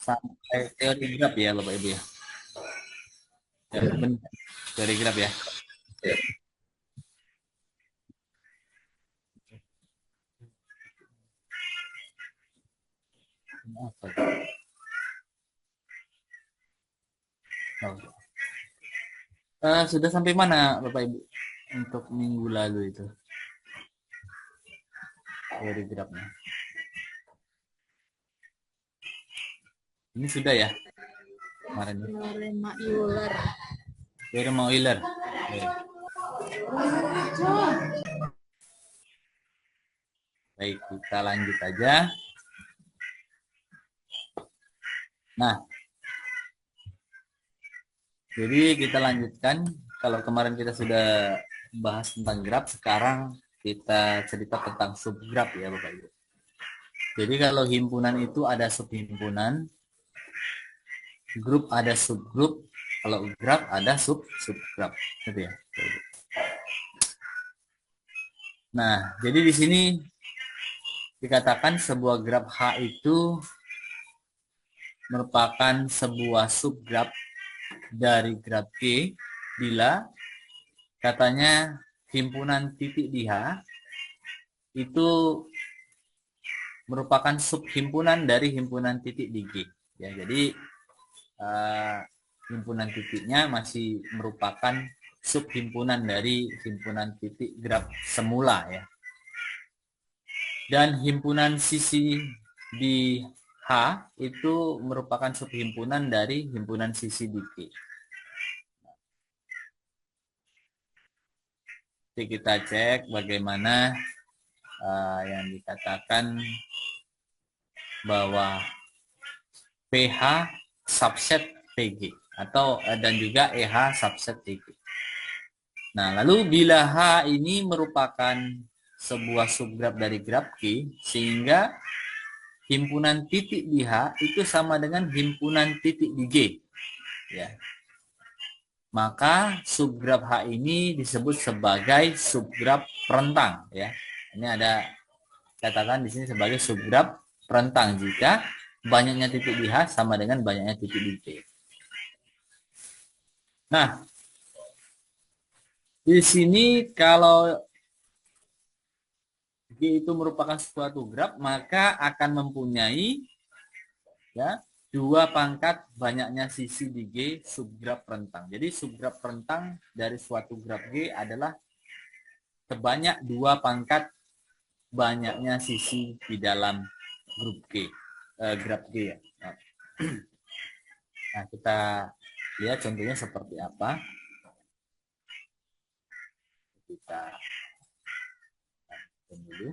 sampai teori graf ya Bapak Ibu ya. Ya, benar. Teori graf ya. Ya. Oh. Sudah sampai mana Bapak Ibu untuk minggu lalu itu teori grafnya? Ini sudah ya kemarin ya. Teorema Euler. Teorema Euler. Baik, kita lanjut aja. Nah, jadi kita lanjutkan. Kalau kemarin kita sudah bahas tentang graf, sekarang kita cerita tentang subgraf ya Bapak Ibu. Jadi kalau himpunan itu ada subhimpunan, grup ada subgrup, kalau graf ada subgraf, gitu ya. Nah, jadi di sini dikatakan sebuah graf H itu merupakan sebuah subgraf dari graf G bila katanya himpunan titik di H itu merupakan subhimpunan dari himpunan titik di G. Ya, jadi himpunan titiknya masih merupakan subhimpunan dari himpunan titik graf semula ya. Dan himpunan sisi di H itu merupakan subhimpunan dari himpunan sisi di G. Jadi kita cek bagaimana yang dikatakan bahwa PH subset PG atau dan juga EH subset EG. Nah, lalu bila H ini merupakan sebuah subgraf dari graf G, sehingga himpunan titik di H itu sama dengan himpunan titik di G. Ya. Maka subgraf H ini disebut sebagai subgraf rentang. Ya. Ini ada katakan di sini sebagai subgraf rentang jika banyaknya titik di H sama dengan banyaknya titik di G. Nah, di sini kalau G itu merupakan suatu graf, maka akan mempunyai ya dua pangkat banyaknya sisi di G subgraf rentang. Jadi subgraf rentang dari suatu graf G adalah sebanyak dua pangkat banyaknya sisi di dalam grup G, graf G ya. Nah, kita lihat contohnya seperti apa. Kita dulu.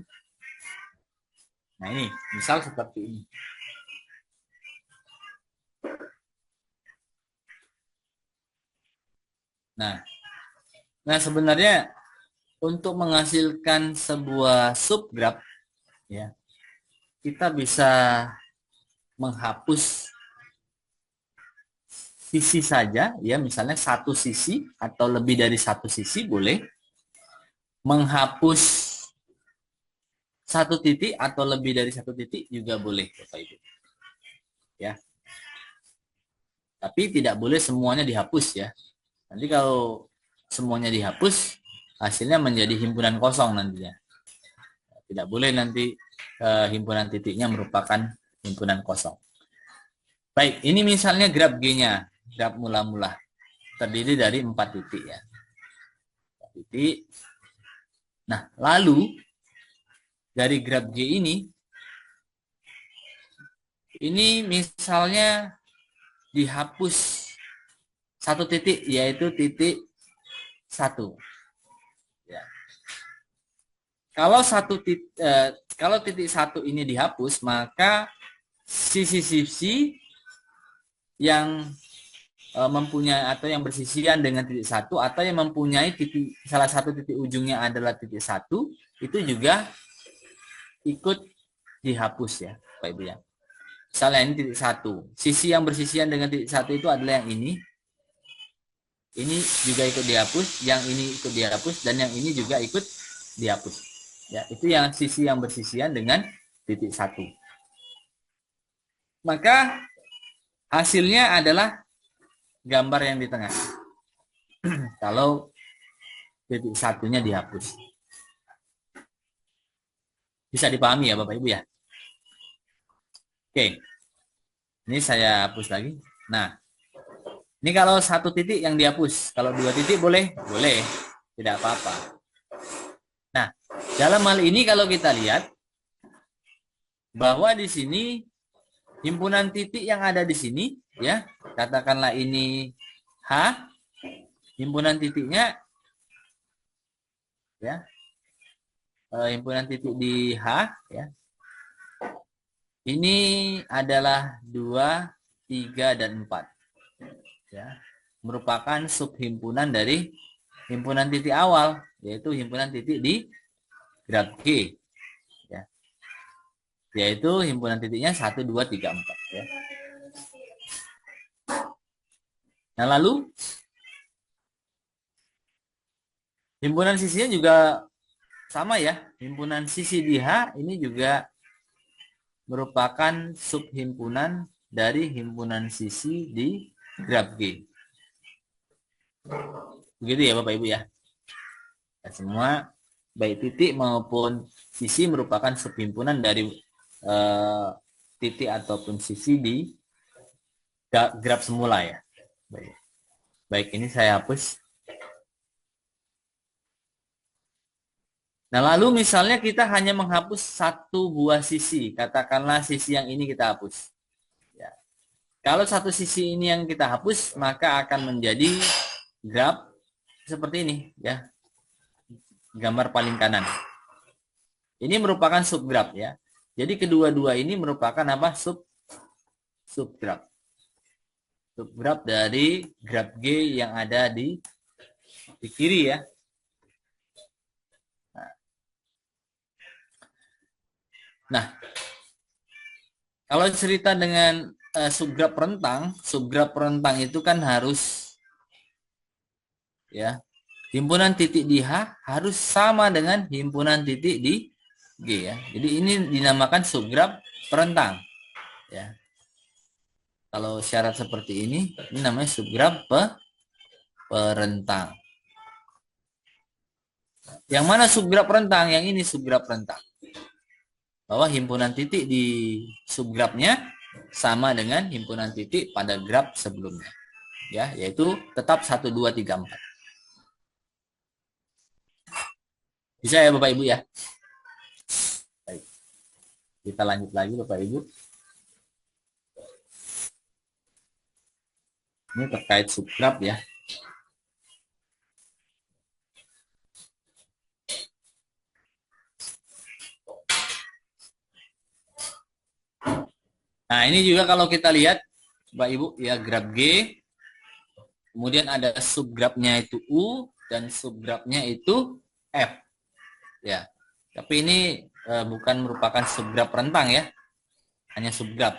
Nah, ini misal seperti ini. Nah, sebenarnya untuk menghasilkan sebuah subgraf ya, kita bisa menghapus sisi saja ya, misalnya satu sisi atau lebih dari satu sisi boleh, menghapus satu titik atau lebih dari satu titik juga boleh Bapak Ibu. Ya. Tapi tidak boleh semuanya dihapus ya. Nanti kalau semuanya dihapus, hasilnya menjadi himpunan kosong nantinya. Tidak boleh nanti himpunan titiknya merupakan himpunan kosong. Baik, ini misalnya graf G-nya, graf mula-mula. Terdiri dari 4 titik ya. 4 titik. Nah, lalu dari graf G ini misalnya dihapus satu titik, yaitu titik 1. Ya. Kalau titik 1 ini dihapus, maka sisi-sisi yang mempunyai atau yang bersisian dengan titik 1 atau yang mempunyai titik salah satu titik ujungnya adalah titik 1 itu juga ikut dihapus ya Pak Ibu ya. Misalnya ini titik 1. Sisi yang bersisian dengan titik 1 itu adalah yang ini. Ini juga ikut dihapus, yang ini ikut dihapus, dan yang ini juga ikut dihapus. Ya, itu yang sisi yang bersisian dengan titik 1. Maka hasilnya adalah gambar yang di tengah. Kalau titik satunya dihapus. Bisa dipahami ya Bapak Ibu ya? Oke, ini saya hapus lagi. Nah, ini kalau satu titik yang dihapus. Kalau dua titik boleh? Boleh. Tidak apa-apa. Nah, dalam hal ini kalau kita lihat bahwa di sini himpunan titik yang ada di sini, ya, katakanlah ini H, himpunan titiknya, ya, himpunan titik di H, ya, ini adalah 2, 3, dan 4. Ya, merupakan subhimpunan dari himpunan titik awal, yaitu himpunan titik di graf G. Ya, yaitu himpunan titiknya 1, 2, 3, 4. Ya. Nah, lalu himpunan sisinya juga sama ya. Himpunan sisi di H ini juga merupakan subhimpunan dari himpunan sisi di graf G. Begitu ya Bapak Ibu ya. Nah, semua baik titik maupun sisi merupakan subhimpunan dari titik ataupun sisi di graf semula ya. Baik. Baik, ini saya hapus. Nah, lalu misalnya kita hanya menghapus satu buah sisi. Katakanlah sisi yang ini kita hapus. Ya. Kalau satu sisi ini yang kita hapus, maka akan menjadi graf seperti ini. Ya, gambar paling kanan. Ini merupakan subgraf ya. Jadi kedua-dua ini merupakan apa? Subgraf. Subgraf dari graf G yang ada di kiri ya. Nah, kalau cerita dengan subgraf rentang itu kan harus ya, himpunan titik di H harus sama dengan himpunan titik di G ya. Jadi ini dinamakan subgraf perentang ya. Kalau syarat seperti ini namanya subgraf perentang. Yang mana subgraf perentang? Yang ini subgraf perentang. Bahwa himpunan titik di subgrafnya sama dengan himpunan titik pada graf sebelumnya. Ya, yaitu tetap 1, 2, 3, 4. Bisa ya Bapak Ibu ya? Baik. Kita lanjut lagi Bapak Ibu. Ini terkait subgraf ya. Nah, ini juga kalau kita lihat Bapak Ibu ya, graf G, kemudian ada subgrafnya itu U dan subgrafnya itu F. Ya. Tapi ini bukan merupakan subgraf rentang ya. Hanya subgraf.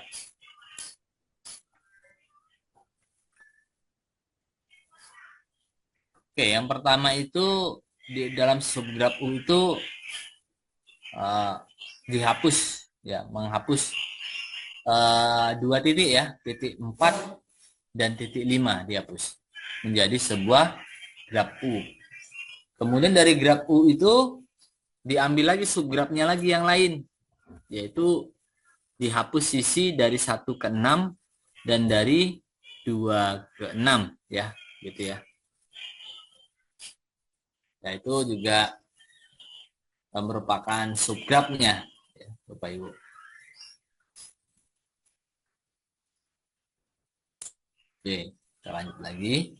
Oke, yang pertama itu di dalam subgraf U itu dihapus ya, menghapus dua titik ya, titik 4 dan titik 5 dihapus menjadi sebuah graf U. Kemudian dari graf U itu diambil lagi subgrafnya lagi yang lain, yaitu dihapus sisi dari 1 ke 6 dan dari 2 ke 6 ya, gitu ya. Nah, itu juga merupakan subgrafnya ya, Bapak Ibu. Oke, kita lanjut lagi.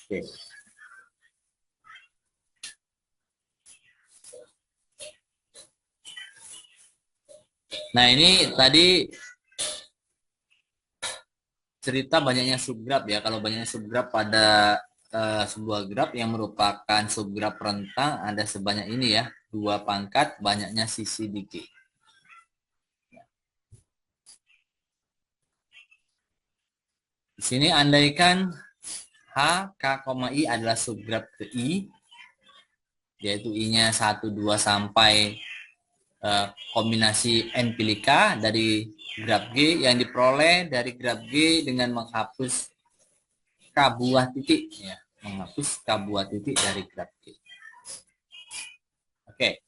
Oke. Nah, ini tadi cerita banyaknya subgraf ya. Kalau banyaknya subgraf pada sebuah graf yang merupakan subgraf rentang ada sebanyak ini ya. 2 pangkat banyaknya sisi di G. Di sini andaikan H, K, I adalah subgraf ke I. yaitu I-nya 1, 2 sampai kombinasi N pilih K dari graf G yang diperoleh dari graf G dengan menghapus K buah titik, ya, menghapus K buah titik dari graf G. Oke.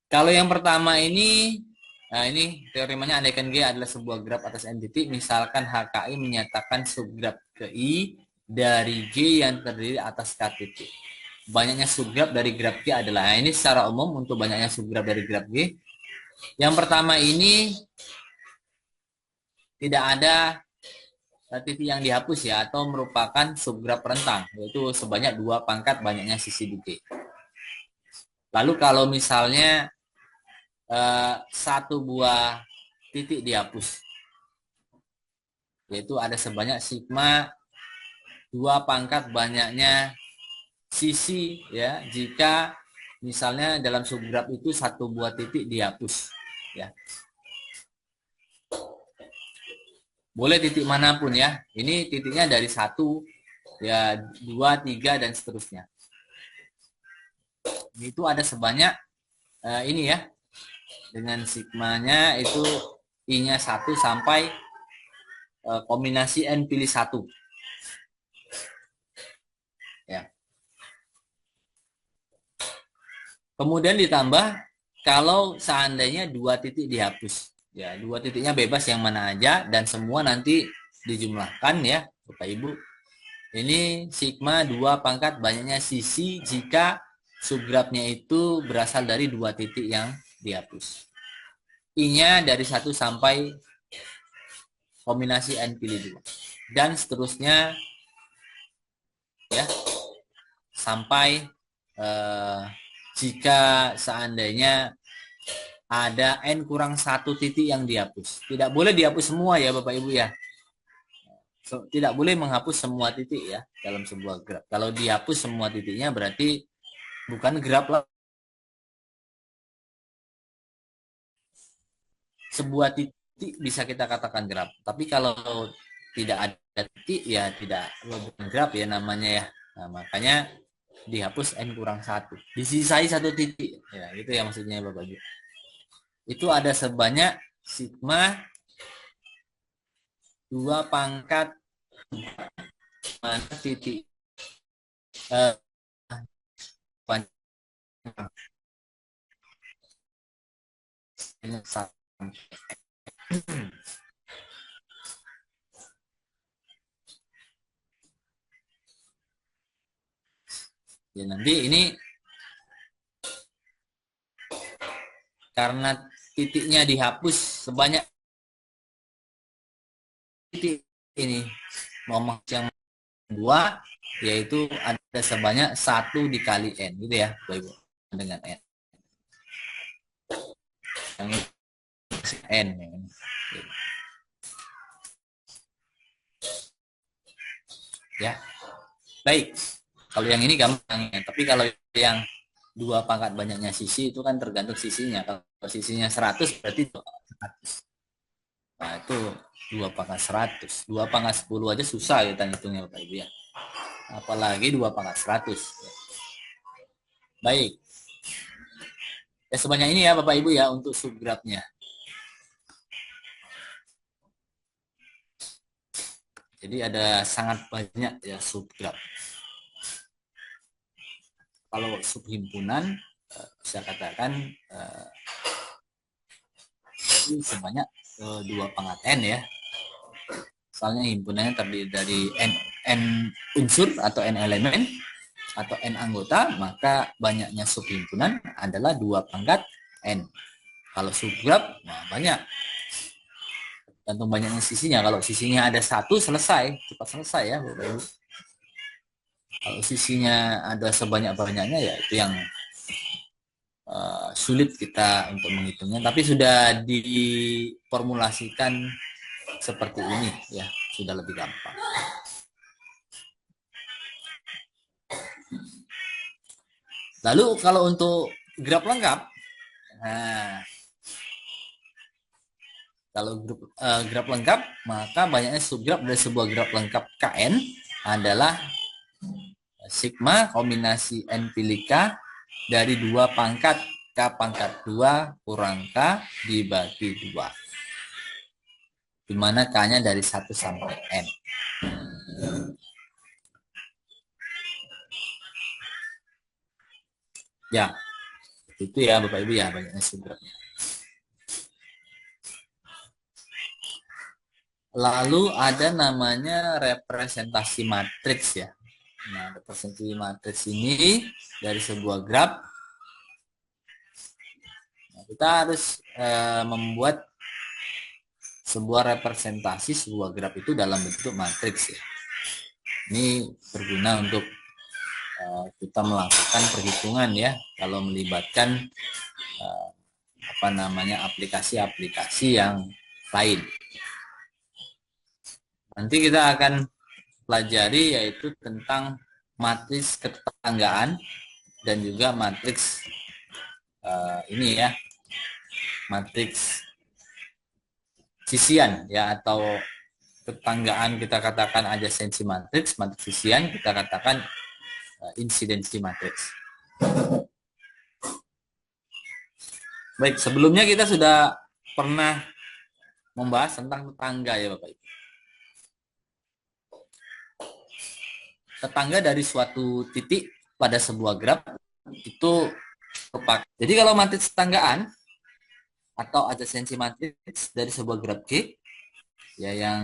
Kalau yang pertama ini, nah ini teoremanya andaikan G adalah sebuah graf atas N titik, misalkan HKI menyatakan subgraf ke I dari G yang terdiri atas K titik. Banyaknya subgraf dari graf G adalah, nah ini secara umum untuk banyaknya subgraf dari graf G. Yang pertama ini tidak ada titik yang dihapus ya, atau merupakan subgraf rentang, yaitu sebanyak 2 pangkat banyaknya sisi di G. Lalu kalau misalnya satu buah titik dihapus, yaitu ada sebanyak sigma 2 pangkat banyaknya sisi ya, jika misalnya dalam subgraf itu satu buah titik dihapus ya. Boleh titik manapun ya. Ini titiknya dari 1 ya, 2, 3 dan seterusnya. Itu ada sebanyak ini ya. Dengan sigmanya itu I-nya 1 sampai kombinasi N pilih 1. Ya. Kemudian ditambah kalau seandainya 2 titik dihapus. Ya, 2 titiknya bebas yang mana aja dan semua nanti dijumlahkan ya, Bapak Ibu. Ini sigma 2 pangkat banyaknya sisi jika subgrafnya itu berasal dari 2 titik yang dihapus. I-nya dari 1 sampai kombinasi N pilih 2. Dan seterusnya ya, sampai jika seandainya ada N kurang 1 titik yang dihapus. Tidak boleh dihapus semua ya Bapak Ibu ya. Tidak boleh menghapus semua titik ya dalam sebuah graf. Kalau dihapus semua titiknya berarti bukan graf lah. Sebuah titik bisa kita katakan graf. Tapi kalau tidak ada titik ya tidak bukan graf ya namanya ya. Nah, makanya dihapus N kurang 1. Disisai 1 titik. Ya, itu ya maksudnya Bapak Ibu. Itu ada sebanyak sigma 2 pangkat mana titik ya, nanti ini karena titiknya dihapus sebanyak titik ini momok yang 2 yaitu ada sebanyak 1 dikali N gitu ya Bapak Ibu, dengan N yang N ya. Baik, kalau yang ini gampang ya, tapi kalau yang 2 pangkat banyaknya sisi itu kan tergantung sisinya. Kalau sisinya 100 berarti 100. Nah, itu 2 pangkat 100. 2 pangkat 10 aja susah kita hitungnya Bapak Ibu ya. Apalagi 2 pangkat 100. Baik. Ya sebanyak ini ya Bapak Ibu ya untuk subgrafnya. Jadi ada sangat banyak ya subgraf. Kalau subhimpunan bisa katakan ini sebanyak 2 pangkat N ya. Soalnya himpunannya terdiri dari N unsur atau N elemen atau N anggota, maka banyaknya subhimpunan adalah 2 pangkat N. Kalau subgraf, nah banyak. Gantung banyaknya sisinya. Kalau sisinya ada 1 selesai, cepat selesai ya Bapak Ibu. Kalau sisinya ada sebanyak-banyaknya ya itu yang sulit kita untuk menghitungnya, tapi sudah diformulasikan seperti ini ya, sudah lebih gampang. Lalu kalau untuk graf lengkap, nah kalau graf lengkap maka banyaknya subgraf dari sebuah graf lengkap Kn adalah sigma kombinasi N pilih K dari 2 pangkat K pangkat 2 kurang K dibagi 2. Di mana K-nya dari 1 sampai N. Ya, itu ya Bapak Ibu ya, banyaknya sumbernya. Lalu ada namanya representasi matriks ya. Nah, representasi matriks ini dari sebuah graf. Nah, kita harus membuat sebuah representasi sebuah graf itu dalam bentuk matriks ya. Ini berguna untuk kita melakukan perhitungan ya, kalau melibatkan aplikasi-aplikasi yang lain. Nanti kita akan pelajari yaitu tentang matriks ketetanggaan dan juga matriks ini ya, matriks sisian ya, atau tetanggaan kita katakan adjacency matriks, matriks sisian kita katakan insidensi matriks. Baik, sebelumnya kita sudah pernah membahas tentang tetangga ya Bapak Ibu. Tetangga dari suatu titik pada sebuah graf itu merupakan. Jadi kalau matriks tetanggaan atau adjacency matriks dari sebuah graf G ya, yang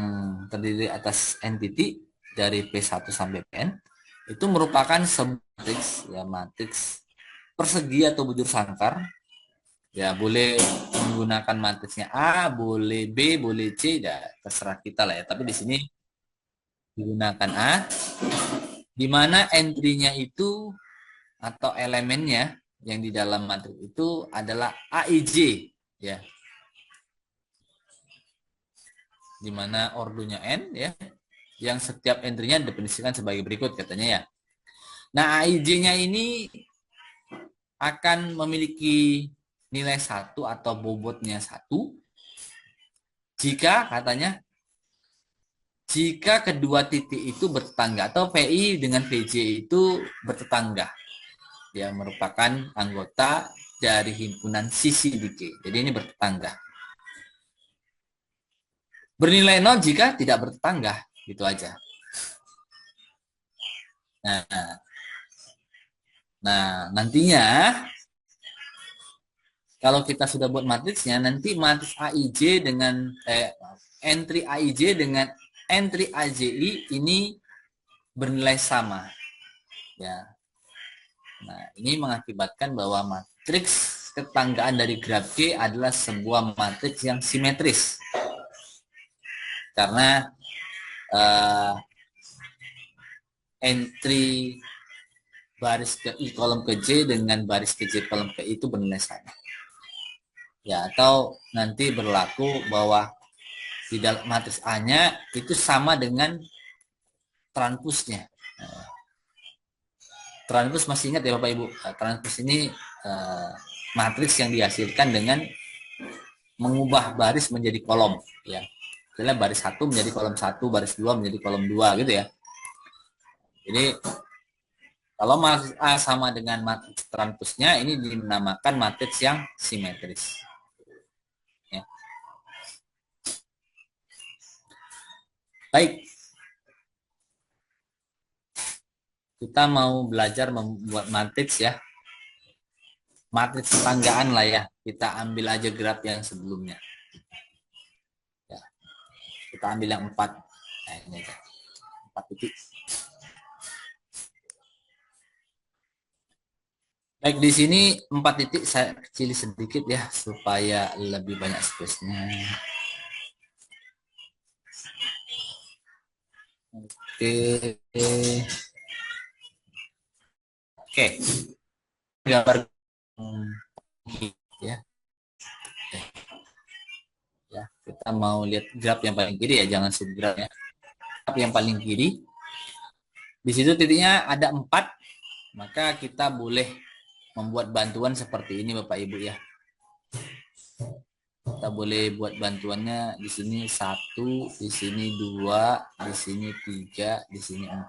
terdiri atas n titik dari P1 sampai Pn, itu merupakan sebuah matriks ya, matriks persegi atau bujur sangkar. Ya, boleh menggunakan matriksnya A, boleh B, boleh C, ya terserah kita lah ya. Tapi di sini digunakan A, di mana entry-nya itu atau elemennya yang di dalam matriks itu adalah AIJ ya. Di mana ordonya N ya, yang setiap entry-nya definisikan sebagai berikut katanya ya. Nah, AIJ-nya ini akan memiliki nilai 1 atau bobotnya 1 jika katanya jika kedua titik itu bertetangga atau PI dengan VJ itu bertetangga. Dia merupakan anggota dari himpunan sisi di G. Jadi ini bertetangga. Bernilai 0 jika tidak bertetangga, gitu aja. Nah, nantinya kalau kita sudah buat matriksnya, nanti matriks AIJ dengan entry AIJ dengan entry AJI ini bernilai sama. Ya. Nah, ini mengakibatkan bahwa matriks ketanggaan dari graf G adalah sebuah matriks yang simetris. Karena entry baris ke I kolom ke J dengan baris ke J kolom ke I itu bernilai sama. Ya, atau nanti berlaku bahwa di dalam matriks A-nya itu sama dengan transpusnya. Transpus masih ingat ya Bapak Ibu? Transpus ini matriks yang dihasilkan dengan mengubah baris menjadi kolom ya. Misalnya baris 1 menjadi kolom 1, baris 2 menjadi kolom 2 gitu ya. Jadi kalau matriks A sama dengan matriks transpusnya, ini dinamakan matriks yang simetris. Ya. Baik. Kita mau belajar membuat matriks ya. Matriks tetanggaan lah ya. Kita ambil aja graf yang sebelumnya. Ya. Kita ambil yang 4. Nah, ini aja. 4 titik. Baik, di sini 4 titik saya kecil sedikit ya supaya lebih banyak space-nya. Oke. Gambar ya. Ya, kita mau lihat graf yang paling kiri ya, jangan subgraf ya. Graf yang paling kiri. Di situ titiknya ada 4, maka kita boleh membuat bantuan seperti ini Bapak Ibu ya. Kita boleh buat bantuannya di sini 1, di sini 2, di sini 3, di sini 4.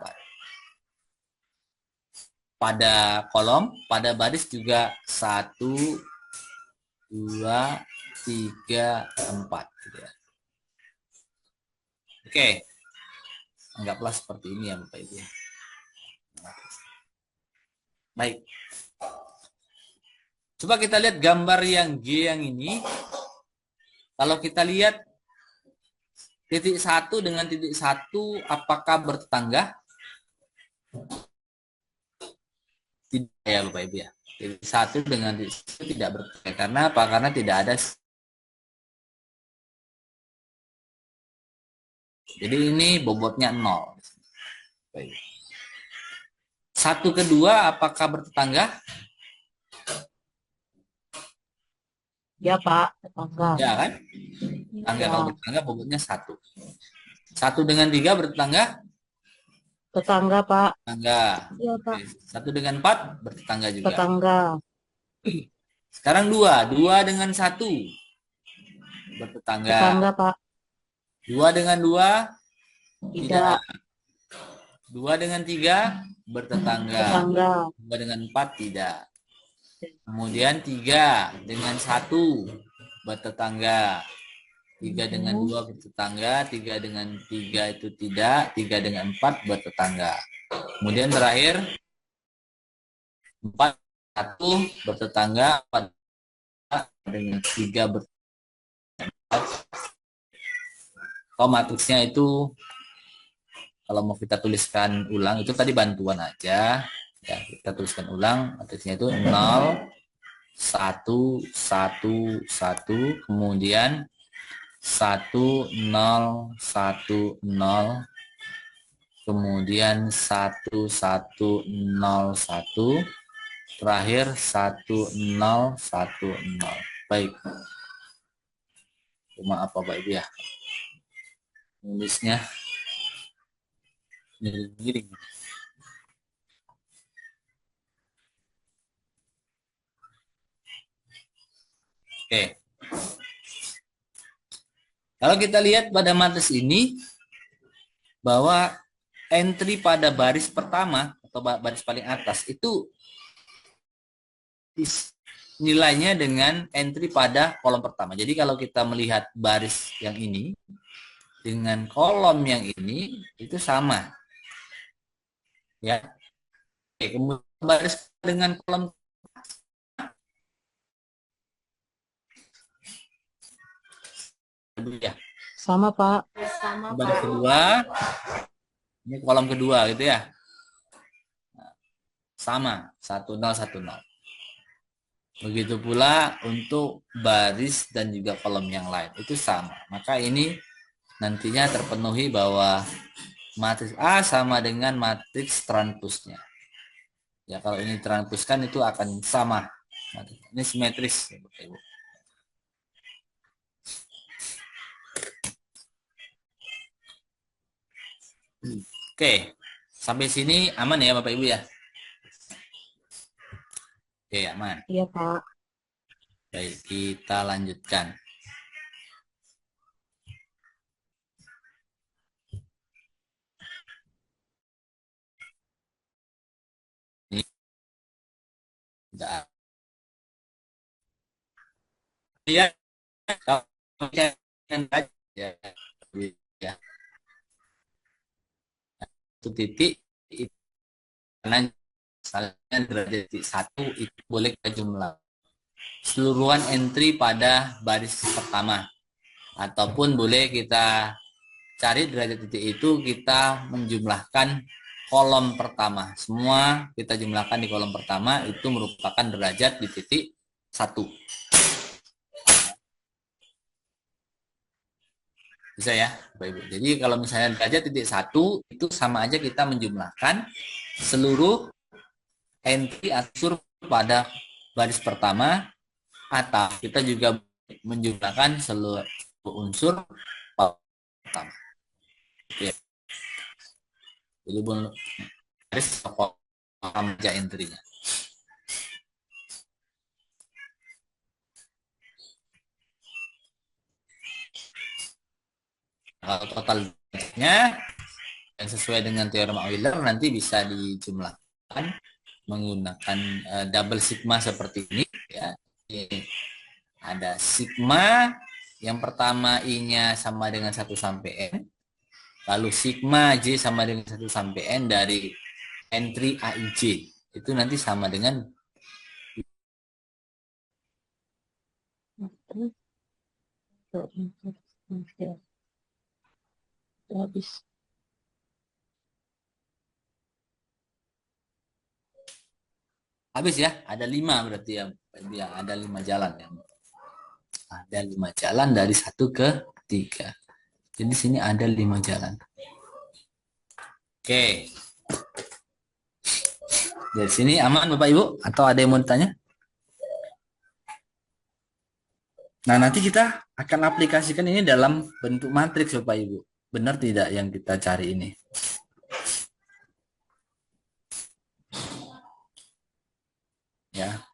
pada kolom, pada baris juga 1, 2, 3, 4 gitu ya. Oke, anggaplah seperti ini ya Bapak Ibu. Baik, coba kita lihat gambar yang G yang ini. Kalau kita lihat titik 1 dengan titik 1 apakah bertetangga? Tidak ya Bapak Ibu ya. Titik 1 dengan titik 1 tidak bertetangga. Karena apa? Karena tidak ada. Jadi ini bobotnya 0. Baik. 1 kedua apakah bertetangga? Ya Pak, tetangga. Ya kan? Tetangga, kalau bertetangga bobotnya 1. 1 dengan 3 bertetangga? Tetangga Pak. Tetangga. Iya Pak. 1 dengan 4 bertetangga juga. Tetangga. Sekarang 2. 2 dengan 1 bertetangga. Tetangga Pak. 2 dengan 2 Tidak. 2 dengan 3 bertetangga. Tetangga. 2 dengan 4 tidak. Kemudian 3 dengan 1 bertetangga. 3 dengan 2 bertetangga, 3 dengan 3 itu tidak, 3 dengan 4 bertetangga. Kemudian terakhir 4 1 bertetangga, 4 dengan 3 bertetangga. Kalau matriksnya itu kalau mau kita tuliskan ulang itu tadi bantuan aja. Ya, kita tuliskan ulang matriksnya itu 0 1 1 1 kemudian 1 0 1 0 kemudian 1 1 0 1 terakhir 1 0 1 0. Baik. Maaf Bapak Ibu ya. Nulisnya miring-miring. Oke. Kalau kita lihat pada matriks ini bahwa entry pada baris pertama atau baris paling atas itu nilainya dengan entry pada kolom pertama. Jadi kalau kita melihat baris yang ini dengan kolom yang ini itu sama. Ya. Oke, kemudian baris dengan kolom ya. Sama Pak. Sama Baris kedua ini kolom kedua gitu ya. Sama 1010. Begitu pula untuk baris dan juga kolom yang lain itu sama. Maka ini nantinya terpenuhi bahwa matriks A sama dengan matriks transpusnya. Ya kalau ini transpuskan itu akan sama. Ini simetris. Oke, sampai sini aman ya Bapak Ibu ya? Oke, aman. Iya Pak. Baik, kita lanjutkan. Ini enggak. Ya, kalau yang ya, ya. Satu titik karena misalnya derajat 1 itu boleh kita jumlah keseluruhan entry pada baris pertama ataupun boleh kita cari derajat titik itu kita menjumlahkan kolom pertama. Semua kita jumlahkan di kolom pertama itu merupakan derajat di titik 1. Bisa ya Bapak Ibu. Jadi kalau misalnya derajat titik 1 itu sama aja kita menjumlahkan seluruh entry unsur pada baris pertama atau kita juga menjumlahkan seluruh unsur pertama. Oke. Jadi baris kolom aja entry-nya. Kalau totalnya yang sesuai dengan teorema Euler nanti bisa dijumlahkan menggunakan double sigma seperti ini ya. Ada sigma yang pertama I-nya sama dengan 1 sampai N. Lalu sigma J sama dengan 1 sampai N dari entry AIJ. Itu nanti sama dengan habis. habis ya. Ada 5 berarti ya. Ya, ada 5 jalan ya. Ada 5 jalan dari 1 ke 3. Jadi sini ada 5 jalan. Oke. Dari sini aman Bapak Ibu? Atau ada yang mau ditanya? Nah, nanti kita akan aplikasikan ini dalam bentuk matriks Bapak Ibu. Benar tidak yang kita cari ini? Ya.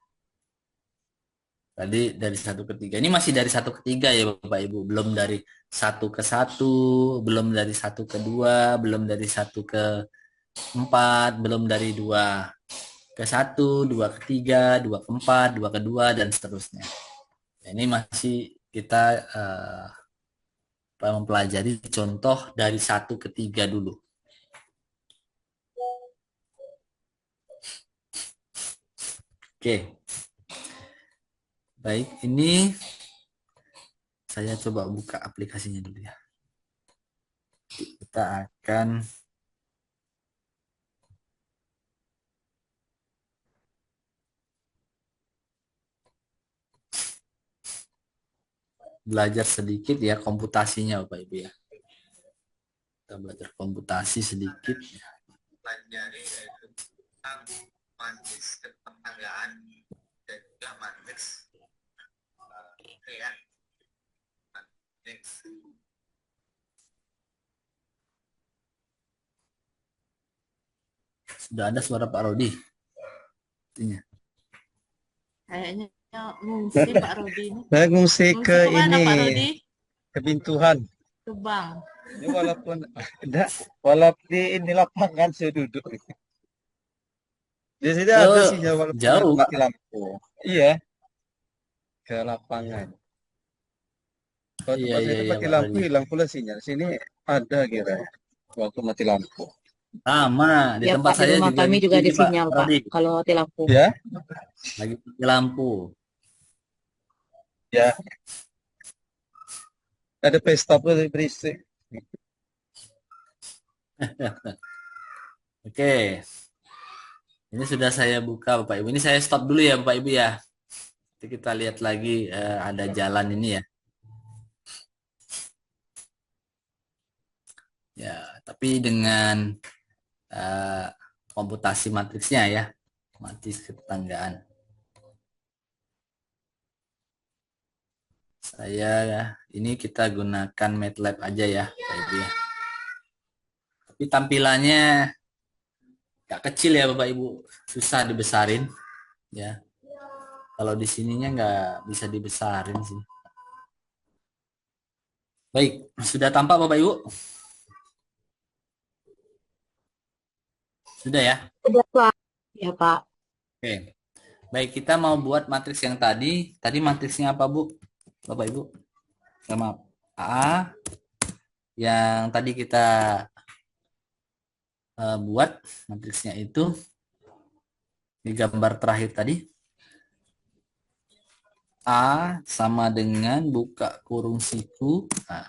Tadi dari 1 ke 3. Ini masih dari 1 ke 3 ya Bapak Ibu. Belum dari 1 ke 1, belum dari 1 ke 2, belum dari 1 ke 4, belum dari 2 ke 1, 2 ke 3, 2 ke 4, 2 ke 2, dan seterusnya. Ini masih kita mempelajari contoh dari 1 ke 3 dulu. Oke. Baik, ini saya coba buka aplikasinya dulu ya. Kita akan belajar sedikit ya komputasinya Bapak Ibu ya. Kita belajar komputasi sedikit. Pelajari tentang matriks ketanggaan dan juga matriks ya. Matriks. Sudah ada suara Pak Rodi. Kayaknya ngungsi Pak Rodi ini. Saya ngungsi ke Kemana ini, Pak Rodi? ke Bintuhan. Ke bank. Ini walaupun enggak, walaupun di ini lapangan saya duduk. Di sini ada sinyal walaupun jauh, mati lampu. Iya, ke lapangan. Kalau Iya, tempat saya iya, itu iya, mati Pak lampu, Rodi. hilang pula sinyal. Sini ada kira waktu mati lampu. Sama di Ya tempat Pak, di saya rumah juga kami gitu juga ada ini Pak sinyal Pak, Rodi. kalau mati lampu. Ya, Lagi mati lampu. ya. Ada pesta pula berisik. Oke. Ini sudah saya buka Bapak Ibu. Ini saya stop dulu ya Bapak Ibu ya. Nanti kita lihat lagi ada jalan ini ya. Ya, tapi dengan komputasi matriksnya ya. Matriks ketanggaan. Ini kita gunakan MATLAB aja ya Bapak Ibu ya. Tapi tampilannya gak kecil ya Bapak Ibu. Susah dibesarin ya. Kalau di sininya nggak bisa dibesarin sih. Baik, sudah tampak Bapak Ibu? Sudah ya? Sudah Pak. Ya Pak. Oke. Baik, kita mau buat matriks yang tadi. Tadi matriksnya apa Bu? Bapak Ibu? Sama A. Yang tadi kita buat matriksnya itu. Di gambar terakhir tadi. A sama dengan buka kurung siku. Nah,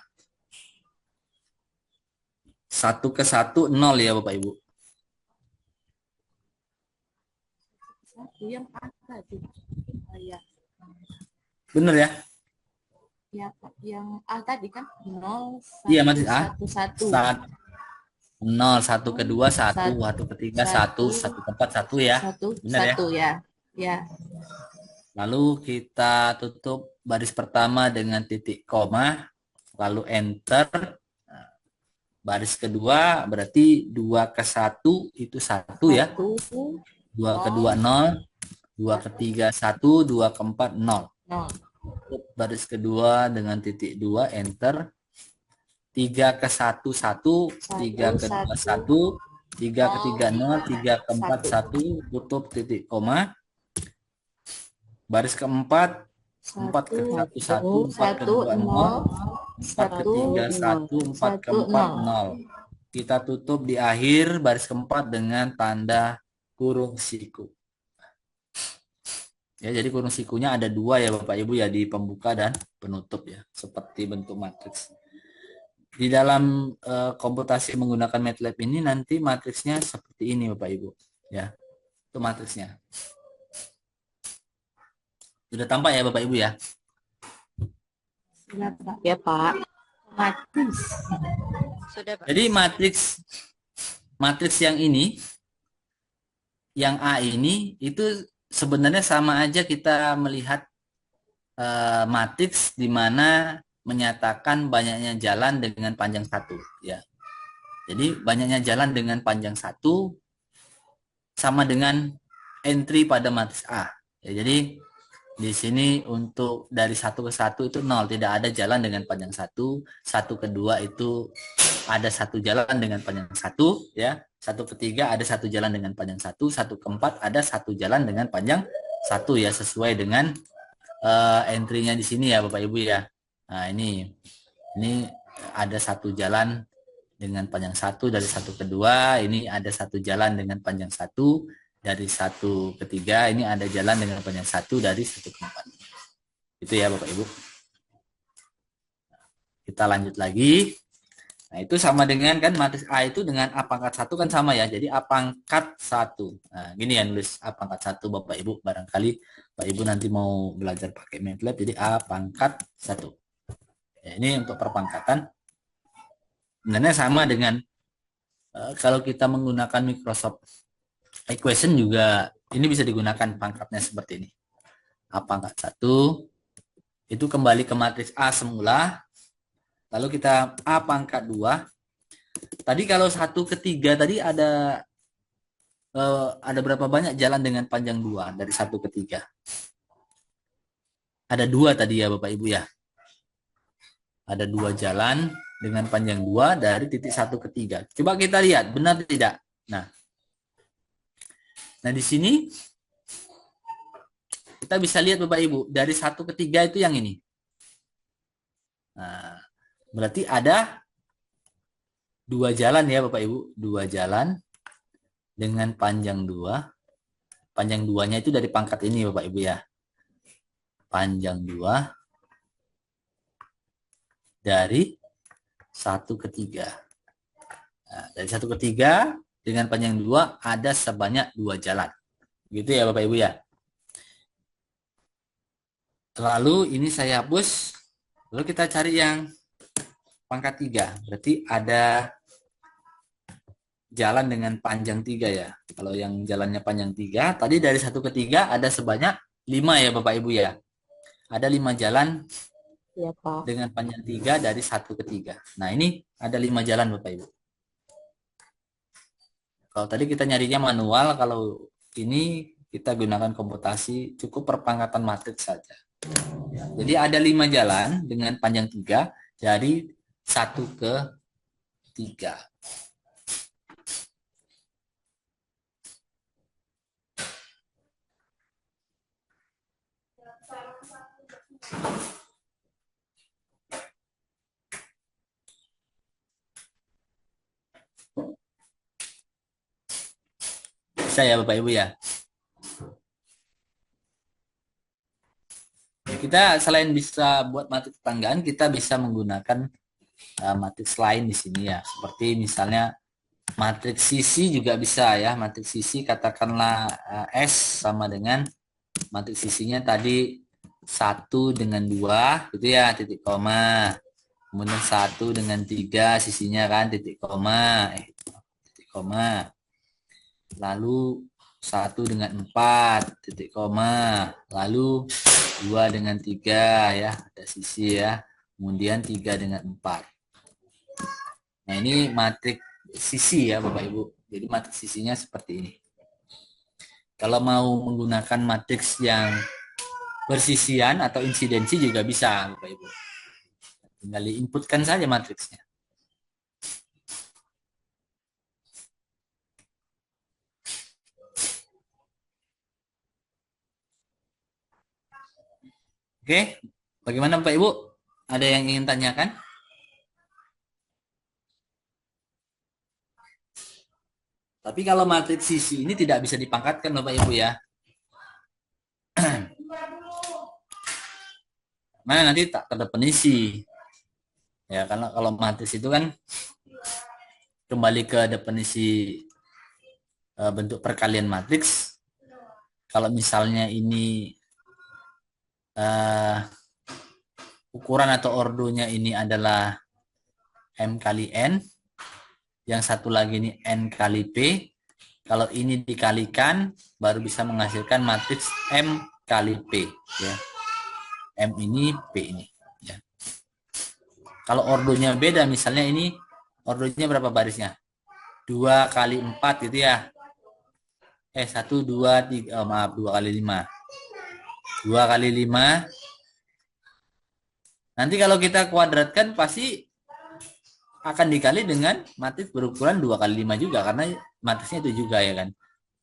1 ke 1, 0 ya Bapak Ibu. Yang A tadi. Ya. Bener ya? Ya Pak, yang A tadi kan 0, 1, Iya, matriks A. 1, 1. 0, 1 ke 2, 1, 1 ke 3, 1, 1 ke 4, 1 ya. 1, Benar ya? 1 ya. Ya. Lalu kita tutup baris pertama dengan titik koma, lalu enter. Nah, baris kedua berarti 2 ke 1 itu 1 ya. 2 ke 2, 0. 2 ke 3, 1. 2 ke 4, 0. Baris kedua dengan titik 2, enter. 3 ke 1, 1. 3 ke 2, 1. 3 ke 3 0, 3 ke 4 1, tutup titik koma. Baris keempat 4 ke 1 1, 4 ke 2 0, 4 ke 3 1, 4 ke 4 0. Kita tutup di akhir baris keempat dengan tanda kurung siku. Ya, jadi kurung sikunya ada 2 ya Bapak Ibu ya, di pembuka dan penutup ya, seperti bentuk matriks. Di dalam komputasi menggunakan MATLAB ini nanti matriksnya seperti ini Bapak Ibu ya. Itu matriksnya. Sudah tampak ya Bapak Ibu ya? Sudah, Pak. Ya, Pak. Otomatis. Sudah, Pak. Jadi matriks yang ini, yang A ini, itu sebenarnya sama aja kita melihat matriks di mana menyatakan banyaknya jalan dengan panjang 1 ya. Jadi banyaknya jalan dengan panjang 1 sama dengan entry pada matriks A. Ya, jadi di sini untuk dari 1 ke 1 itu 0, tidak ada jalan dengan panjang 1. 1 ke 2 itu ada 1 jalan dengan panjang 1 ya. 1 ke 3 ada 1 jalan dengan panjang 1. 1 ke 4 ada 1 jalan dengan panjang 1 ya, sesuai dengan entry-nya di sini ya Bapak Ibu ya. Nah, ini ada 1 jalan dengan panjang 1 dari 1 ke 2, ini ada 1 jalan dengan panjang 1 dari 1 ke 3, ini ada jalan dengan panjang 1 dari 1 ke 4. Itu ya Bapak Ibu. Kita lanjut lagi. Nah, itu sama dengan kan matriks A itu dengan A pangkat 1 kan sama ya. Jadi A pangkat 1. Nah, gini ya nulis A pangkat 1 Bapak Ibu. Barangkali Bapak Ibu nanti mau belajar pakai MATLAB, jadi A pangkat 1. Ya, ini untuk perpangkatan. Sebenarnya sama dengan kalau kita menggunakan Microsoft Equation juga ini bisa digunakan pangkatnya seperti ini. A pangkat 1 itu kembali ke matriks A semula. Lalu kita A pangkat 2. Tadi kalau 1 ke 3 tadi ada berapa banyak jalan dengan panjang 2 dari 1 ke 3? Ada 2 tadi ya Bapak Ibu ya. Ada 2 jalan dengan panjang 2 dari titik 1 ke 3. Coba kita lihat benar tidak? Nah di sini kita bisa lihat Bapak Ibu dari 1 ke 3 itu yang ini. Nah, berarti ada 2 jalan ya Bapak Ibu, 2 jalan dengan panjang 2. Panjang 2-nya itu dari pangkat ini Bapak Ibu ya. Panjang 2 dari 1 ke 3. Nah, dari 1 ke 3 dengan panjang 2 ada sebanyak 2 jalan. Gitu ya Bapak Ibu ya. Lalu ini saya hapus. Lalu kita cari yang pangkat 3. Berarti ada jalan dengan panjang 3 ya. Kalau yang jalannya panjang 3, tadi dari 1 ke 3 ada sebanyak 5 ya Bapak Ibu ya. Ada 5 jalan Ya, Pak. dengan panjang 3 dari 1 ke 3. Nah, ini ada 5 jalan Bapak Ibu. Kalau tadi kita nyarinya manual, kalau ini kita gunakan komputasi, cukup perpangkatan matriks saja. Jadi ada 5 jalan dengan panjang 3 dari 1 ke 3. Bisa ya Bapak Ibu ya. Kita selain bisa buat matriks tetanggaan, kita bisa menggunakan matriks lain di sini ya. Seperti misalnya matriks sisi juga bisa ya. Matriks sisi katakanlah S sama dengan matriks sisinya tadi 1 dengan 2 gitu ya, titik koma. Kemudian 1 dengan 3 sisinya kan titik koma. Titik koma. Lalu 1 dengan 4 titik koma, lalu 2 dengan 3 ya, ada sisi ya, kemudian 3 dengan 4. Nah, ini matriks sisi ya Bapak Ibu. Jadi matriks sisinya seperti ini. Kalau mau menggunakan matriks yang bersisian atau insidensi juga bisa Bapak Ibu. Tinggal diinputkan saja matriksnya. Oke, bagaimana Bapak Ibu? Ada yang ingin tanyakan? Tapi kalau matriks sisi ini tidak bisa dipangkatkan Bapak Ibu ya. Mana nanti tak terdefinisi. Ya, karena kalau matriks itu kan kembali ke definisi bentuk perkalian matriks. Kalau misalnya ini ukuran atau ordonya ini adalah M kali N, yang satu lagi ini N kali P. Kalau ini dikalikan baru bisa menghasilkan matriks M kali P ya. M ini P ini ya. Kalau ordonya beda, misalnya ini ordonya berapa barisnya? 2 kali 4 gitu ya. 1 2 3 maaf 2 kali 5. 2 kali 5. Nanti kalau kita kuadratkan pasti akan dikali dengan matriks berukuran 2 kali 5 juga karena matriksnya itu juga ya kan.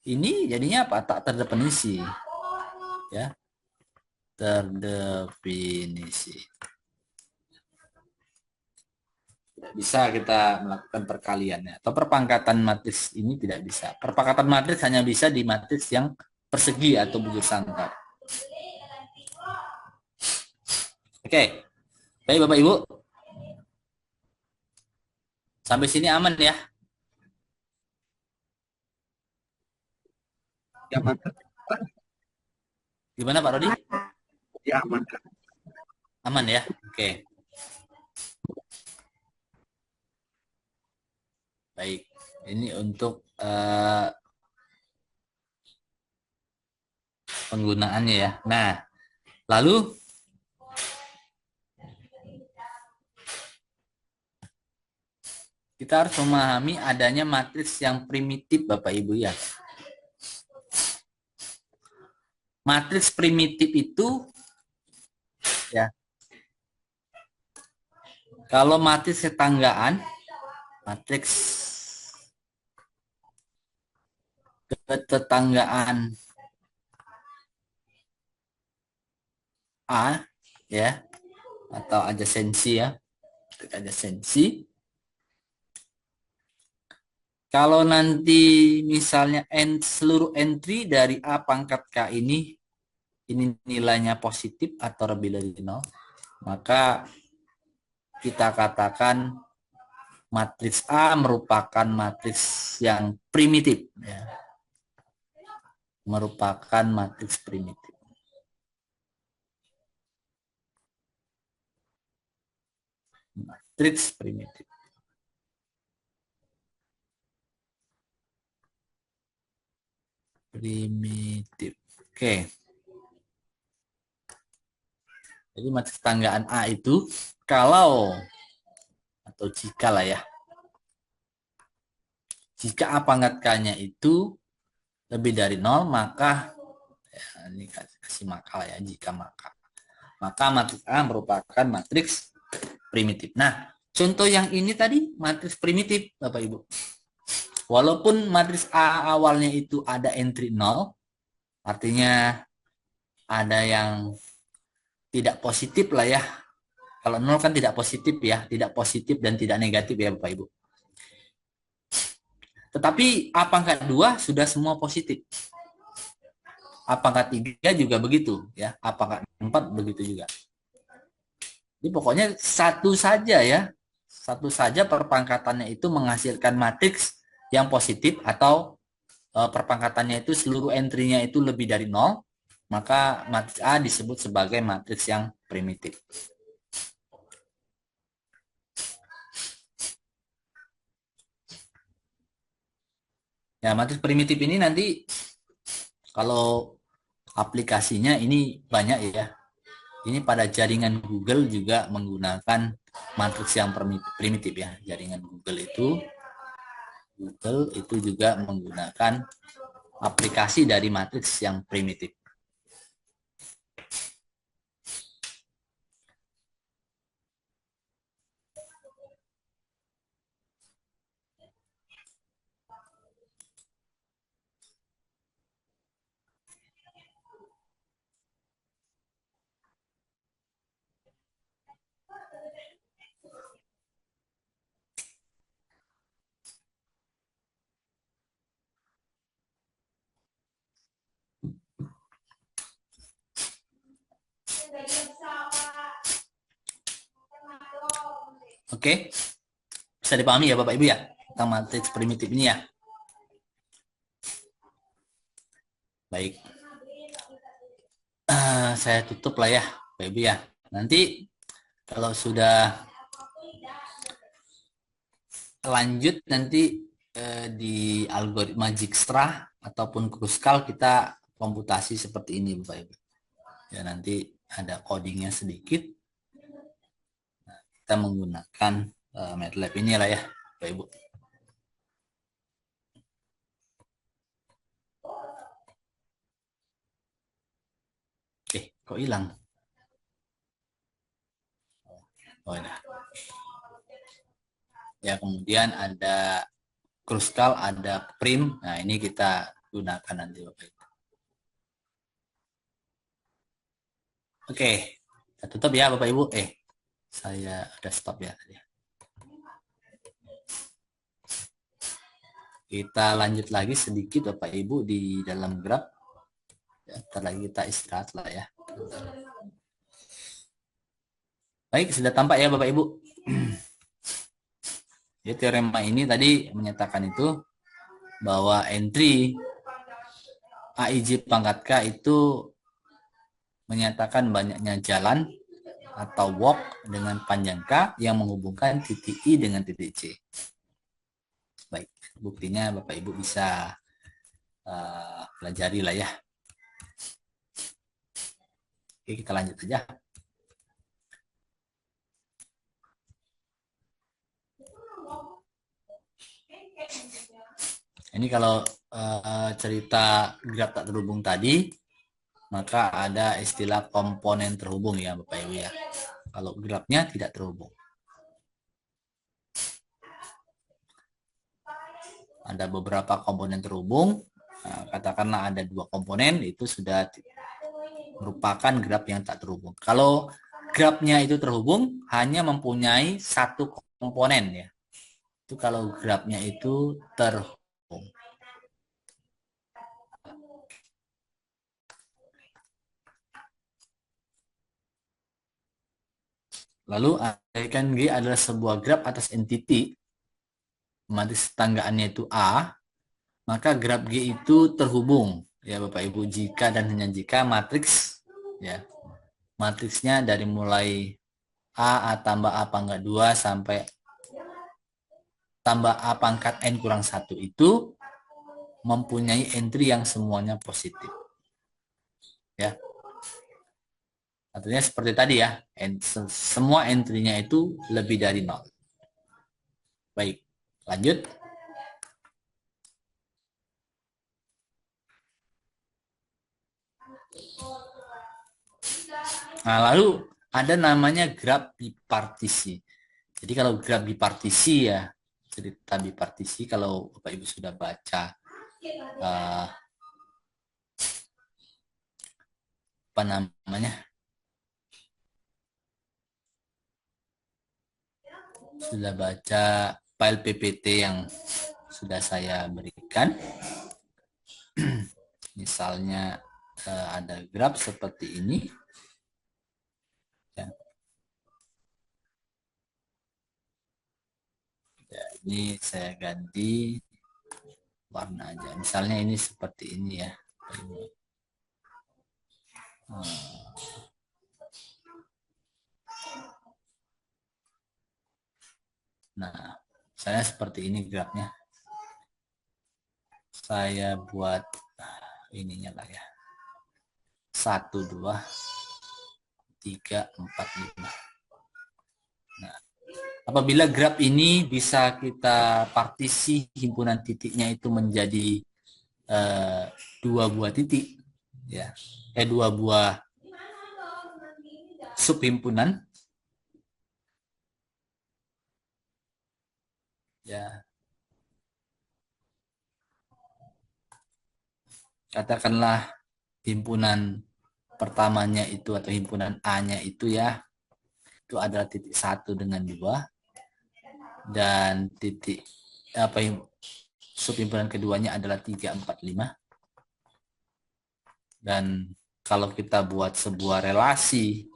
Ini jadinya apa? Tak terdefinisi. Ya. Terdefinisi. Tidak bisa kita melakukan perkaliannya atau perpangkatan matriks ini tidak bisa. Perpangkatan matriks hanya bisa di matriks yang persegi atau bujur sangkar. Oke. Baik Bapak Ibu. Sampai sini aman ya? Ya, aman. Gimana Pak Rodi? Ya, aman. Aman ya? Oke. Baik. Ini untuk penggunaannya ya. Nah, lalu kita harus memahami adanya matriks yang primitif Bapak Ibu ya. Matriks primitif itu ya. Kalau matriks ketanggaan, matriks ketetanggaan A ya atau adjasensi ya. Adjasensi. Kalau nanti misalnya seluruh entry dari A pangkat K ini nilainya positif atau lebih dari 0, maka kita katakan matriks A merupakan matriks yang primitif ya. Merupakan matriks primitif. Matriks primitif. Primitif. Oke. Jadi matriks tanggaan A itu kalau atau jika lah ya. Jika A pangkat K-nya itu lebih dari 0, maka ya, ini kasih maka ya, jika maka matriks A merupakan matriks primitif. Nah, contoh yang ini tadi matriks primitif Bapak Ibu. Walaupun matriks A awalnya itu ada entry 0, artinya ada yang tidak positif lah ya. Kalau 0 kan tidak positif ya, tidak positif dan tidak negatif ya Bapak Ibu. Tetapi A pangkat 2 sudah semua positif. A pangkat 3 juga begitu ya, A pangkat 4 begitu juga. Jadi pokoknya satu saja ya, satu saja perpangkatannya itu menghasilkan matriks yang positif atau perpangkatannya itu seluruh entry-nya itu lebih dari 0, maka matriks A disebut sebagai matriks yang primitif. Ya, matriks primitif ini nanti kalau aplikasinya ini banyak ya. Ini pada jaringan Google juga menggunakan matriks yang primitif ya. Jaringan Google itu juga menggunakan aplikasi dari matriks yang primitif. Oke, bisa dipahami ya Bapak Ibu ya tentang matriks primitif ini ya. Baik, saya tutup lah ya Bapak Ibu ya. Nanti kalau sudah lanjut nanti di algoritma Dijkstra ataupun Kruskal kita komputasi seperti ini Bapak Ibu. Ya nanti ada codingnya sedikit. Nah, kita menggunakan MATLAB ini lah ya Bapak Ibu. Kok hilang? Oh, ada. Ya, kemudian ada Kruskal, ada Prim. Nah, ini kita gunakan nanti Bapak Ibu. Oke, kita tutup ya Bapak Ibu. Saya udah stop ya tadi. Kita lanjut lagi sedikit Bapak Ibu di dalam graf. Ya, ntar lagi kita istirahat lah ya. Baik, sudah tampak ya Bapak Ibu. Ya, teorema ini tadi menyatakan itu bahwa entry AIJ pangkat K itu menyatakan banyaknya jalan atau walk dengan panjang K yang menghubungkan titik I dengan titik C. Baik, buktinya Bapak Ibu bisa pelajari lah ya. Oke, kita lanjut aja. Ini kalau cerita graf tak terhubung tadi, maka ada istilah komponen terhubung ya Bapak Ibu ya. Kalau grafnya tidak terhubung. Ada beberapa komponen terhubung, katakanlah ada 2 komponen, itu sudah merupakan graf yang tak terhubung. Kalau grafnya itu terhubung, hanya mempunyai 1 komponen ya. Itu kalau grafnya itu terhubung. Lalu kan G adalah sebuah graf atas entity, matriks tetanggaannya itu A, maka graf G itu terhubung ya Bapak Ibu jika dan hanya jika matriks ya. Matriksnya dari mulai A tambah A pangkat 2 sampai tambah A pangkat N kurang 1 itu mempunyai entry yang semuanya positif. Ya. Artinya seperti tadi ya, semua entry-nya itu lebih dari 0. Baik, lanjut. Nah, lalu ada namanya graf bipartisi. Jadi kalau graf bipartisi ya, cerita bipartisi kalau Bapak Ibu sudah baca apa namanya? Sudah baca file PPT yang sudah saya berikan. Misalnya ada graf seperti ini. Ya. Ya, ini saya ganti warna aja. Misalnya ini seperti ini ya. Nah, saya seperti ini grafnya. Saya buat ininya lah ya. 1, 2, 3, 4, 5. Nah, apabila graf ini bisa kita partisi himpunan titiknya itu menjadi 2 buah titik, ya, 2 buah subhimpunan, ya. Katakanlah himpunan pertamanya itu atau himpunan A-nya itu ya, itu adalah titik 1 dengan 2 dan titik subhimpunan keduanya adalah 3, 4, 5. Dan kalau kita buat sebuah relasi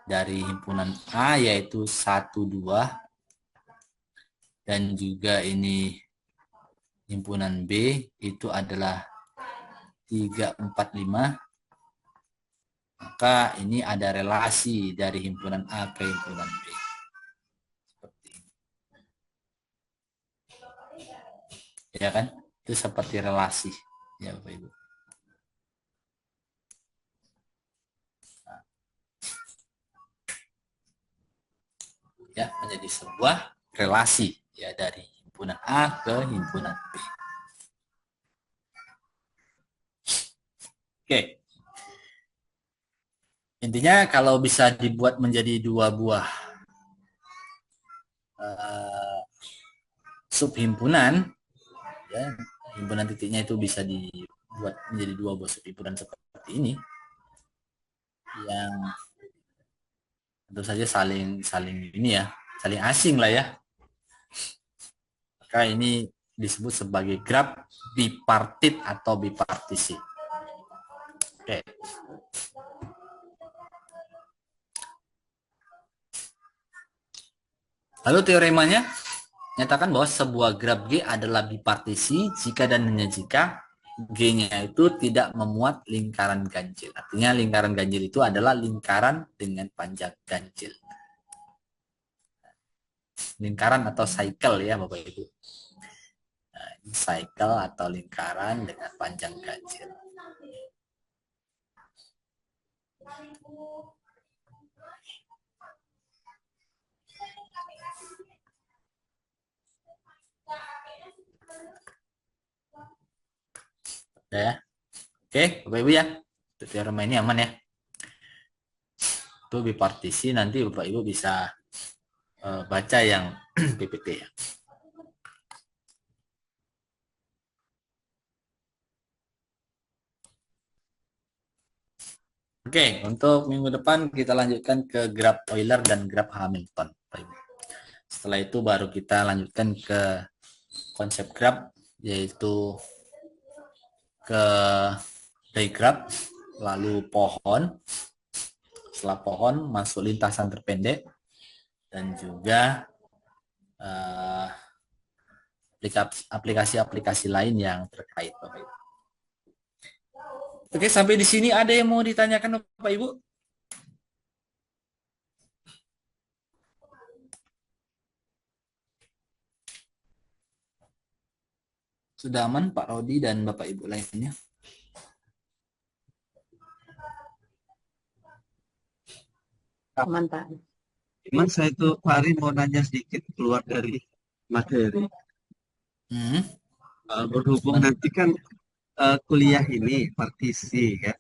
dari himpunan A yaitu 1, 2 dan juga ini himpunan B itu adalah 345, maka ini ada relasi dari himpunan A ke himpunan B. Seperti ini. Ya kan? Itu seperti relasi. Ya Bapak Ibu. Ya, menjadi sebuah relasi ya dari himpunan A ke himpunan B. Oke. Intinya kalau bisa dibuat menjadi dua buah subhimpunan, ya, himpunan titiknya itu bisa dibuat menjadi dua buah subhimpunan seperti ini, yang tentu saja saling ini ya, saling asing lah ya. Maka ini disebut sebagai graf bipartit atau bipartisi. Oke. Lalu teoremanya nyatakan bahwa sebuah graf G adalah bipartisi jika dan hanya jika G-nya itu tidak memuat lingkaran ganjil. Artinya lingkaran ganjil itu adalah lingkaran dengan panjang ganjil. Lingkaran atau cycle ya Bapak Ibu. Nah, ini cycle atau lingkaran dengan panjang ganjil. Ya. Oke, Bapak Ibu ya. Teorema ini aman ya. Itu bipartisi, nanti Bapak Ibu bisa baca yang PPT ya. Oke, untuk minggu depan kita lanjutkan ke graf Euler dan graf Hamilton. Setelah itu baru kita lanjutkan ke konsep graf, yaitu ke diagram, lalu pohon. Setelah pohon masuk lintasan terpendek, dan juga aplikasi-aplikasi lain yang terkait Bapak Ibu. Oke, sampai di sini ada yang mau ditanyakan Bapak Ibu? Sudah aman Pak Rodi dan Bapak Ibu lainnya? Aman, Pak. Cuman saya itu Pak Ari mau nanya sedikit keluar dari materi. Berhubung nanti kan kuliah ini partisi kan.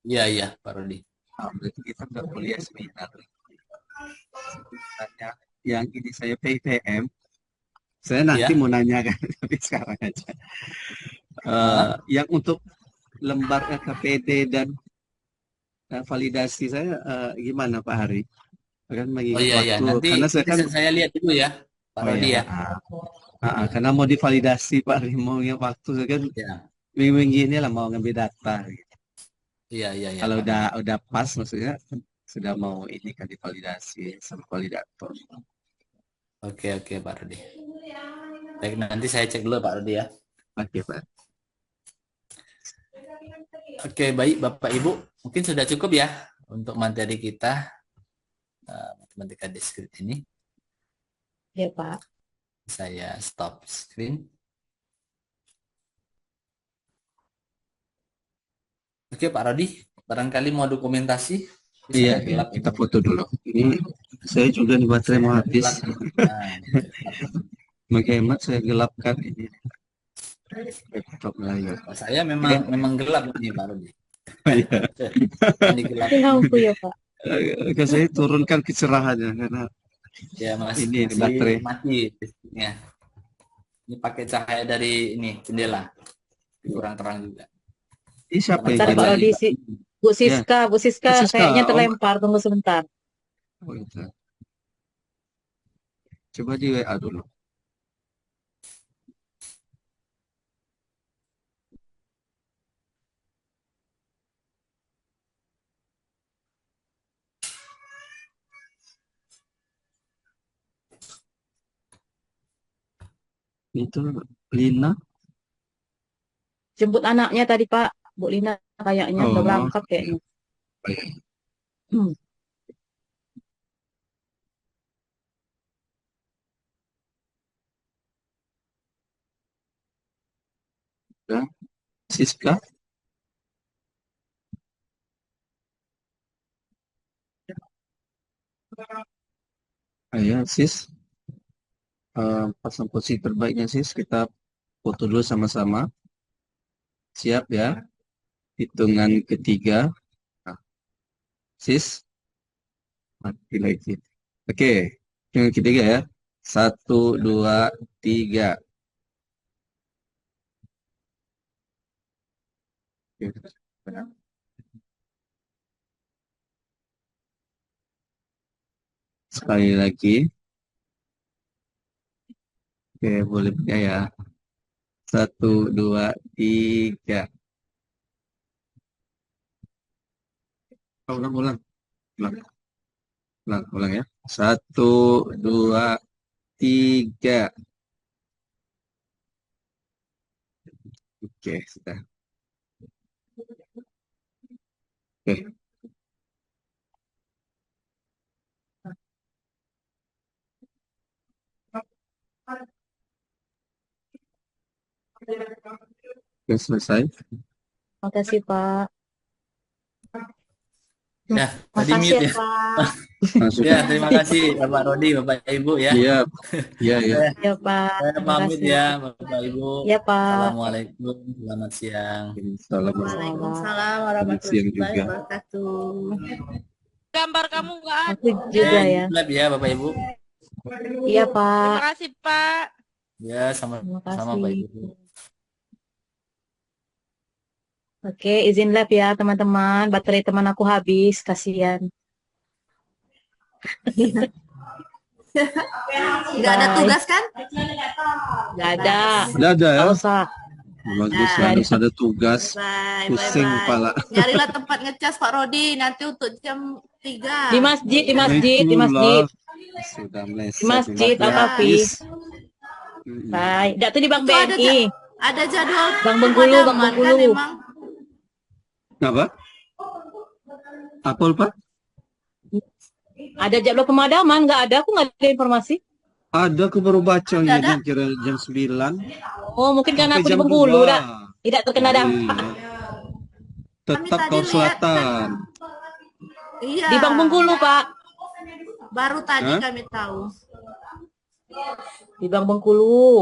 Iya Pak Rodi. Berarti kita nggak kuliah seminar. Sebenarnya yang ini saya PIPM, saya nanti mau nanya kan, tapi sekarang aja. Yang untuk lembar LKPD dan validasi saya gimana Pak Hari? Kan mengingat waktu, Nanti karena saya kan saya lihat dulu ya Pak Rodi ya. Karena mau divalidasi Pak Hari, mau ingat waktu saya kan minggu ini lah mau ngambil data. Gitu. Iya. Kalau Pak udah pas maksudnya sudah mau ini kan divalidasi sama validator. Oke Pak Rodi. Baik, nanti saya cek dulu Pak Rodi ya. Oke Pak. Oke, baik Bapak Ibu, mungkin sudah cukup ya untuk materi kita matematika diskrit ini. Ya Pak. Saya stop screen. Oke Pak Rodi, barangkali mau dokumentasi? Iya, kita foto dulu. Ini saya juga nih baterai mau habis. Menghemat saya gelapkan ini. Laptop layar. Saya memang gelap nih Pak Rodi. Ini gelap. Lampu ya Pak. Saya turunkan kecerahannya karena ya masih baterai mati listriknya. Ini pakai cahaya dari ini jendela, kurang terang juga. Siapa yang Pak Rodi sih? Bu Siska, Bu Siska kayaknya terlempar. Tunggu sebentar. Oh, itu. Coba di WA dulu. Itu Lina. Jemput anaknya tadi Pak. Bu Lina kayaknya udah Oh, berangkat kayaknya. Hmm. ya. Siska. Ayo, sis. Pasang posisi terbaiknya, sis. Kita foto dulu sama-sama. Siap ya. Hitungan ketiga. Nah, sis. Mati lagi. Oke. Hitungan ketiga ya. 1, 2, 3. Oke. Sekali lagi. Oke, boleh ya. 1, 2, 3. Ulang, ulang. Ulang, ulang, ulang ya. 1, 2, 3. Oke, sudah. Oke. Oke, selesai. Makasih Pak. Ya, tadi Makasih mute ya ya. Pak. Nah, Ya, sudah. terima kasih Bapak Rodi, Bapak Ibu ya. Iya, iya, iya. Saya, Ya Pak. saya Terima pamit kasih. ya, Bapak Ibu. Ya Pak. Assalamualaikum, selamat siang. Assalamualaikum. Waalaikumsalam Selamat siang warahmatullahi juga. wabarakatuh. Gambar kamu nggak ada. Aku juga ya. Lab ya, Bapak Ibu. Iya Terima Pak. kasih Pak. Ya, Terima sama-sama kasih. Bapak Ibu. Oke, izin live ya teman-teman. Baterai teman aku habis, kasihan. Nggak ada Bye. tugas kan? Nggak ada. Udah ada ya. Nggak usah. Bagus, Nah. harus ada tugas. Bye, Pusing bye, kepala. bye. Nyarilah tempat ngecas Pak Rodi nanti untuk jam 3. Di masjid, di masjid, di Itulah. masjid. Sudah meleset. Di masjid, waktu apa, habis. Bye. Dak tuh di Bank Itu ada BNI. Ada jadwal Bang Bengkulu, Bang pemadaman kan Bengkulu. emang? Apa? Apel, Pak? Ada jadwal pemadaman, nggak ada. Aku nggak ada informasi. Ada, aku baru baca Ada. ya, kira jam 9 Oh, mungkin karena sampai aku di jam Bengkulu, 2. dak. Tidak terkena dampak. Iya. Tetap Kami Kaur tadi Selatan. Iya. Di Bang Bengkulu, Pak. Baru tadi Hah? kami tahu. Di Bang Bengkulu.